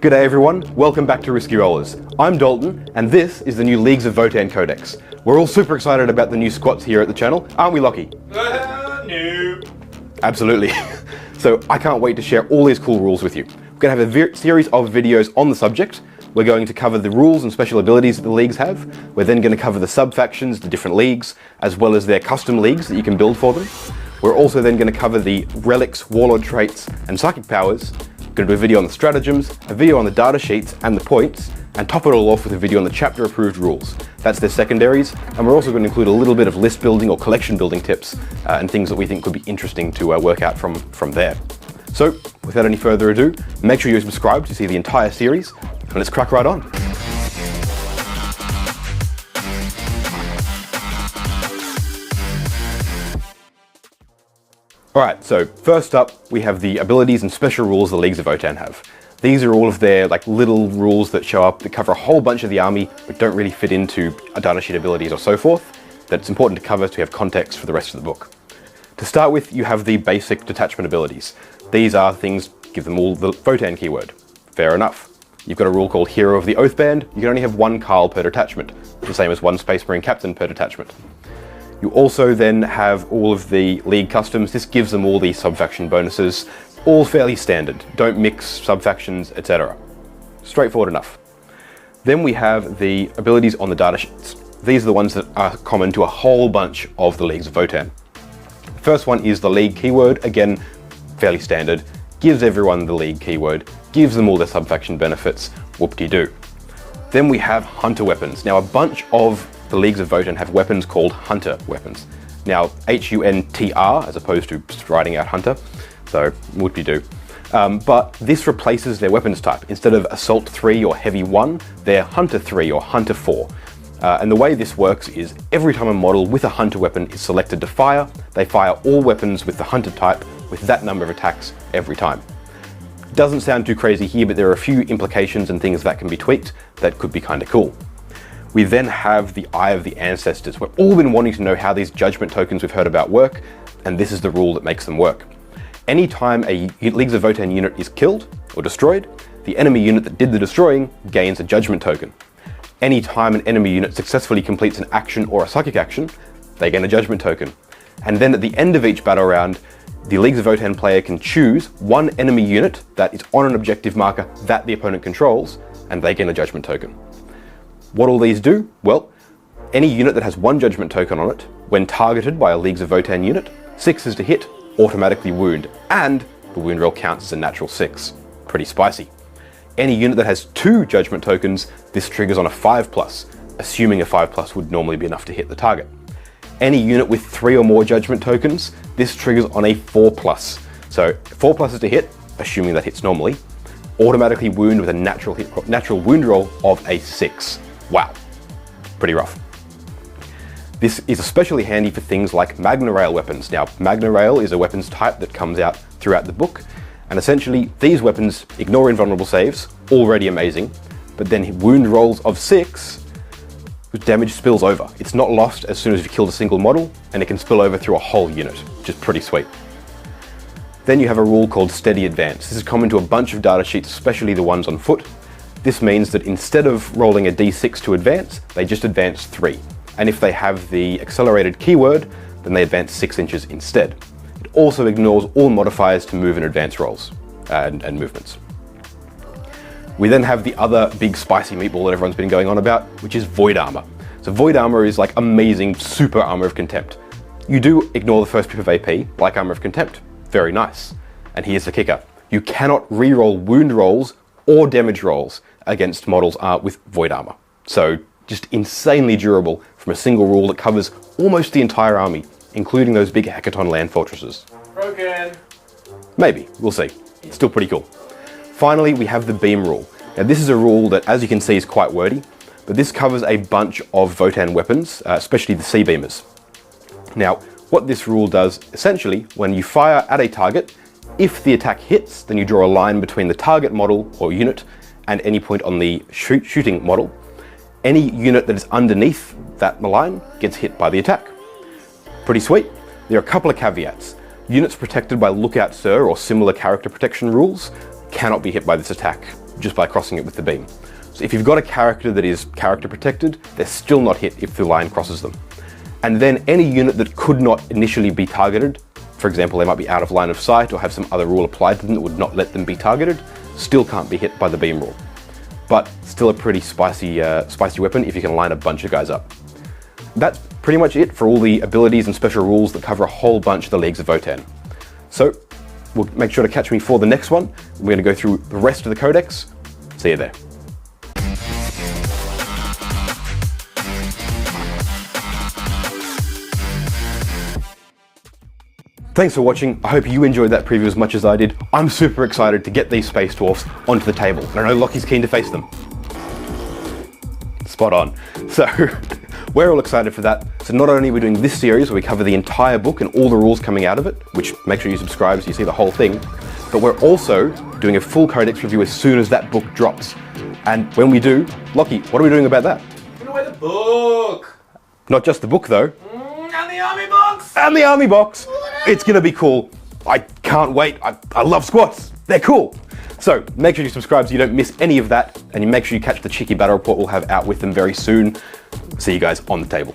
G'day everyone, welcome back to Risky Rollers. I'm Dalton, and this is the new Leagues of Votann Codex. We're all super excited about the new squats here at the channel, aren't we, Lockie? No. Absolutely. So I can't wait to share all these cool rules with you. We're going to have a series of videos on the subject. We're going to cover the rules and special abilities that the leagues have. We're then going to cover the sub-factions, the different leagues, as well as their custom leagues that you can build for them. We're also then going to cover the relics, warlord traits, and psychic powers. We're going to do a video on the stratagems, a video on the data sheets and the points, and top it all off with a video on the chapter approved rules. That's their secondaries, and we're also going to include a little bit of list building or collection building tips and things that we think could be interesting to work out from there. So without any further ado, make sure you subscribe to see the entire series, and let's crack right on. Alright, so first up we have the abilities and special rules the Leagues of Votann have. These are all of their little rules that show up that cover a whole bunch of the army but don't really fit into data sheet abilities or so forth, that it's important to cover so we have context for the rest of the book. To start with, you have the basic detachment abilities. These are things, give them all the Votann keyword. Fair enough. You've got a rule called Hero of the Oathband. You can only have one Carl per detachment, the same as one Space Marine Captain per detachment. You also then have all of the League customs. This gives them all the sub-faction bonuses, all fairly standard. Don't mix sub-factions, etc. Straightforward enough. Then we have the abilities on the data sheets. These are the ones that are common to a whole bunch of the Leagues of Votann. The first one is the League keyword, again, fairly standard, gives everyone the League keyword, gives them all their sub-faction benefits, whoop-de-doo. Then we have Hunter weapons. Now a bunch of the Leagues of Votann have weapons called Hunter weapons. Now H-U-N-T-R as opposed to writing out Hunter, so whoop-de-doo. But this replaces their weapons type. Instead of Assault 3 or Heavy 1, they're Hunter 3 or Hunter 4. And the way this works is every time a model with a Hunter weapon is selected to fire, they fire all weapons with the Hunter type with that number of attacks every time. Doesn't sound too crazy here, but there are a few implications and things that can be tweaked that could be kind of cool. We then have the Eye of the Ancestors. We've all been wanting to know how these judgment tokens we've heard about work, and this is the rule that makes them work. Anytime a Leagues of Votann unit is killed or destroyed, the enemy unit that did the destroying gains a judgment token. Anytime an enemy unit successfully completes an action or a psychic action, they gain a judgment token. And then at the end of each battle round, the Leagues of Votann player can choose one enemy unit that is on an objective marker that the opponent controls, and they gain a judgment token. What all these do? Well, any unit that has one judgment token on it, when targeted by a Leagues of Votann unit, 6s to hit, automatically wound, and the wound roll counts as a natural 6. Pretty spicy. Any unit that has 2 judgment tokens, this triggers on a 5+, assuming a 5+ would normally be enough to hit the target. Any unit with 3 or more judgment tokens, this triggers on a 4+. So 4+ is to hit, assuming that hits normally, automatically wound with a natural wound roll of a 6. Wow, pretty rough. This is especially handy for things like Magna Rail weapons. Now, Magna Rail is a weapons type that comes out throughout the book, and essentially these weapons ignore invulnerable saves, already amazing, but then wound rolls of 6, damage spills over. It's not lost as soon as you've killed a single model, and it can spill over through a whole unit, which is pretty sweet. Then you have a rule called Steady Advance. This is common to a bunch of data sheets, especially the ones on foot. This means that instead of rolling a d6 to advance, they just advance 3. And if they have the accelerated keyword, then they advance 6 inches instead. It also ignores all modifiers to move and advance rolls and movements. We then have the other big spicy meatball that everyone's been going on about, which is Void Armor. So Void Armor is like amazing super Armor of Contempt. You do ignore the first pip of AP, like Armor of Contempt. Very nice. And here's the kicker. You cannot reroll wound rolls or damage rolls against models with Void Armor. So just insanely durable from a single rule that covers almost the entire army, including those big Hecaton land fortresses. Broken. Maybe, we'll see. It's still pretty cool. Finally, we have the Beam rule. Now this is a rule that, as you can see, is quite wordy, but this covers a bunch of Votann weapons, especially the Sea Beamers. Now, what this rule does, essentially, when you fire at a target, if the attack hits, then you draw a line between the target model or unit and any point on the shooting model. Any unit that is underneath that line gets hit by the attack. Pretty sweet. There are a couple of caveats. Units protected by Lookout Sir or similar character protection rules cannot be hit by this attack just by crossing it with the beam. So if you've got a character that is character protected, they're still not hit if the line crosses them. And then any unit that could not initially be targeted, for example, they might be out of line of sight or have some other rule applied to them that would not let them be targeted, still can't be hit by the beam rule. But still a pretty spicy weapon if you can line a bunch of guys up. That's pretty much it for all the abilities and special rules that cover a whole bunch of the Leagues of Votann. So, we'll make sure to catch me for the next one. We're going to go through the rest of the Codex. See you there. Thanks for watching. I hope you enjoyed that preview as much as I did. I'm super excited to get these space dwarfs onto the table. And I know Lockie's keen to face them. Spot on. So, we're all excited for that. So not only are we doing this series where we cover the entire book and all the rules coming out of it, which make sure you subscribe so you see the whole thing, but we're also doing a full Codex review as soon as that book drops. And when we do, Lockie, what are we doing about that? Give away the book! Not just the book though. And the army box! And the army box! It's gonna be cool. I can't wait. I love squats. They're cool. So make sure you subscribe so you don't miss any of that, and you make sure you catch the cheeky battle report we'll have out with them very soon. See you guys on the table.